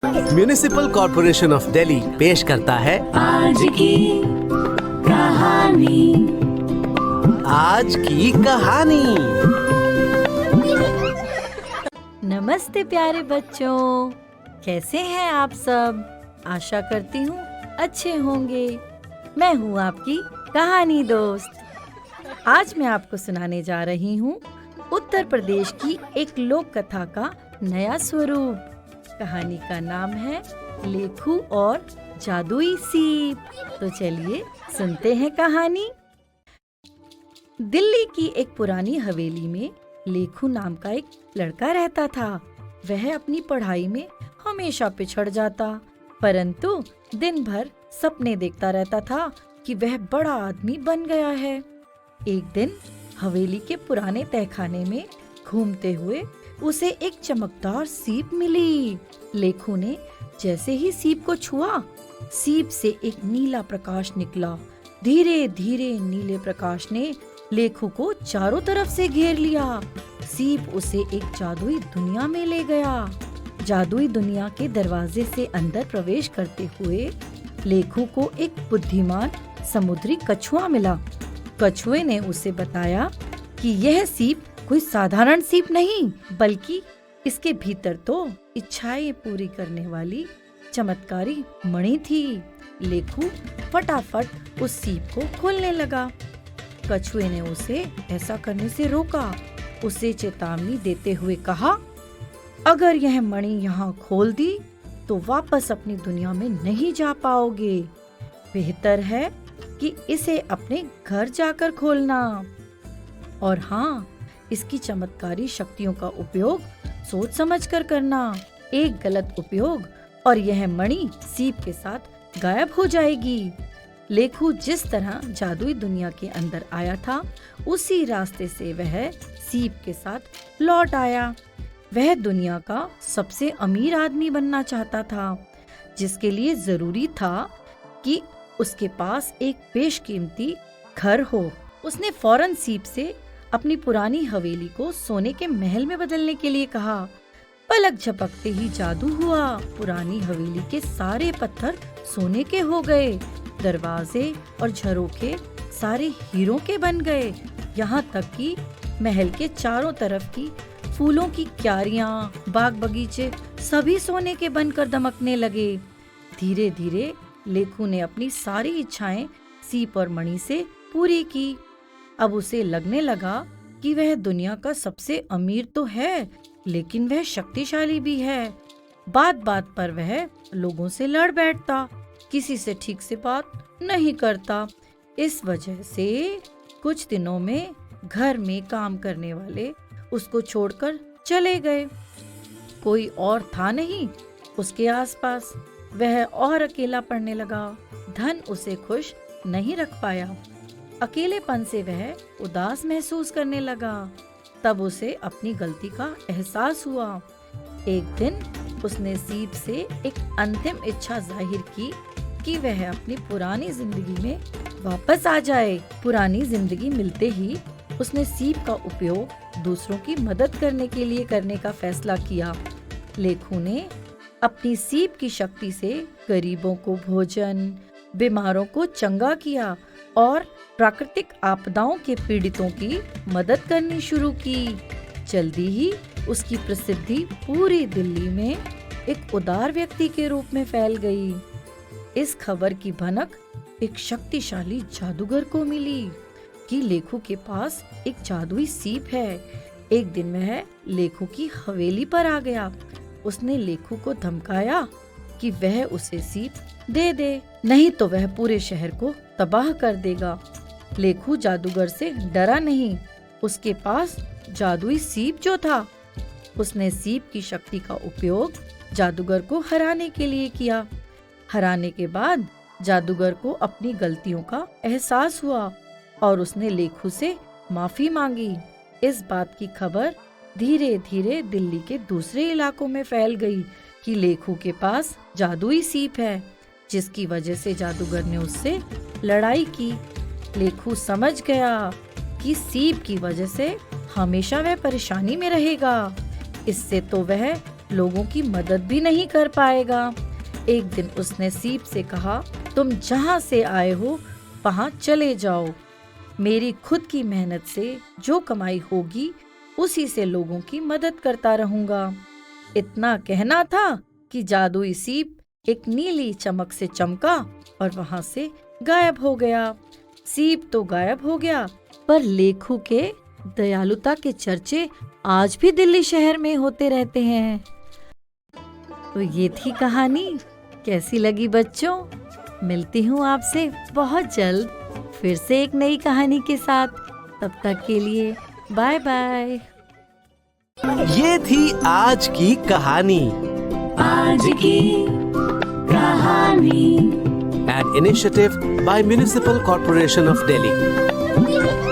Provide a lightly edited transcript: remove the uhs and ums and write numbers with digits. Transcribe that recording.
Municipal corporation of Delhi पेश करता है आज की कहानी। आज की कहानी। नमस्ते प्यारे बच्चों, कैसे हैं आप सब? आशा करती हूँ अच्छे होंगे। मैं हूँ आपकी कहानी दोस्त। आज मैं आपको सुनाने जा रही हूँ उत्तर प्रदेश की एक लोक कथा का नया स्वरूप। कहानी का नाम है लेखू और जादुई सीप। तो चलिए सुनते हैं कहानी। दिल्ली की एक पुरानी हवेली में लेखू नाम का एक लड़का रहता था। वह अपनी पढ़ाई में हमेशा पिछड़ जाता, परंतु दिन भर सपने देखता रहता था कि वह बड़ा आदमी बन गया है। एक दिन हवेली के पुराने तहखाने में घूमते हुए उसे एक चमकदार सीप मिली। लेखू ने जैसे ही सीप को छुआ, सीप से एक नीला प्रकाश निकला। धीरे धीरे नीले प्रकाश ने लेखू को चारों तरफ से घेर लिया। सीप उसे एक जादुई दुनिया में ले गया। जादुई दुनिया के दरवाजे से अंदर प्रवेश करते हुए लेखू को एक बुद्धिमान समुद्री कछुआ मिला। कछुए ने उसे बताया कि यह सीप कोई साधारण सीप नहीं, बल्कि इसके भीतर तो इच्छाएं पूरी करने वाली चमत्कारी मणि थी। लेखू फटाफट उस सीप को खोलने लगा। कछुए ने उसे ऐसा करने से रोका। उसे चेतावनी देते हुए कहा, अगर यह मणि यहाँ खोल दी तो वापस अपनी दुनिया में नहीं जा पाओगे। बेहतर है कि इसे अपने घर जाकर खोलना। और हाँ, इसकी चमत्कारी शक्तियों का उपयोग सोच समझ कर करना। एक गलत उपयोग और यह मणि सीप के साथ गायब हो जाएगी। लेखू जिस तरह जादुई दुनिया के अंदर आया था, उसी रास्ते से वह सीप के साथ लौट आया। वह दुनिया का सबसे अमीर आदमी बनना चाहता था, जिसके लिए जरूरी था कि उसके पास एक बेशकीमती घर हो। उसने फौरन सीप से अपनी पुरानी हवेली को सोने के महल में बदलने के लिए कहा। पलक झपकते ही जादू हुआ। पुरानी हवेली के सारे पत्थर सोने के हो गए। दरवाजे और झरोखे सारे हीरों के बन गए। यहाँ तक कि महल के चारों तरफ की फूलों की क्यारियां, बाग बगीचे सभी सोने के बनकर दमकने लगे। धीरे धीरे लेखू ने अपनी सारी इच्छाएं सीप और मणि से पूरी की। अब उसे लगने लगा कि वह दुनिया का सबसे अमीर तो है, लेकिन वह शक्तिशाली भी है। बात बात पर वह लोगों से लड़ बैठता, किसी से ठीक से बात नहीं करता। इस वजह से कुछ दिनों में घर में काम करने वाले उसको छोड़कर चले गए। कोई और था नहीं उसके आसपास। वह और अकेला पड़ने लगा। धन उसे खुश नहीं रख पाया। अकेलेपन से वह उदास महसूस करने लगा। तब उसे अपनी गलती का एहसास हुआ। एक दिन उसने सीप से एक अंतिम इच्छा जाहिर की कि वह अपनी पुरानी जिंदगी में वापस आ जाए। पुरानी जिंदगी मिलते ही उसने सीप का उपयोग दूसरों की मदद करने के लिए करने का फैसला किया। लेखू ने अपनी सीप की शक्ति से गरीबों को भोजन, बीमारों को चंगा किया और प्राकृतिक आपदाओं के पीड़ितों की मदद करनी शुरू की। जल्दी ही उसकी प्रसिद्धि पूरी दिल्ली में एक उदार व्यक्ति के रूप में फैल गई। इस खबर की भनक एक शक्तिशाली जादूगर को मिली कि लेखू के पास एक जादुई सीप है। एक दिन वह लेखू की हवेली पर आ गया। उसने लेखू को धमकाया कि वह उसे सीप दे दे, नहीं तो वह पूरे शहर को तबाह कर देगा। लेखू जादूगर से डरा नहीं। उसके पास जादुई सीप जो था, उसने सीप की शक्ति का उपयोग जादूगर को हराने के लिए किया। हराने के बाद जादूगर को अपनी गलतियों का एहसास हुआ और उसने लेखू से माफी मांगी। इस बात की खबर धीरे धीरे दिल्ली के दूसरे इलाकों में फैल गई कि लेखू के पास जादुई सीप है, जिसकी वजह से जादूगर ने उससे लड़ाई की। लेखू समझ गया कि सीप की वजह से हमेशा वह परेशानी में रहेगा। इससे तो वह लोगों की मदद भी नहीं कर पाएगा। एक दिन उसने सीप से कहा, तुम जहाँ से आए हो वहाँ चले जाओ। मेरी खुद की मेहनत से जो कमाई होगी उसी से लोगों की मदद करता रहूंगा। इतना कहना था कि जादुई सीप एक नीली चमक से चमका और वहां से गायब हो गया। सीप तो गायब हो गया, पर लेखू के दयालुता के चर्चे आज भी दिल्ली शहर में होते रहते हैं। तो ये थी कहानी। कैसी लगी बच्चों? मिलती हूँ आपसे बहुत जल्द फिर से एक नई कहानी के साथ। तब तक के लिए बाय बाय। ये थी आज की कहानी। आज की कहानी। An initiative by Municipal Corporation of Delhi.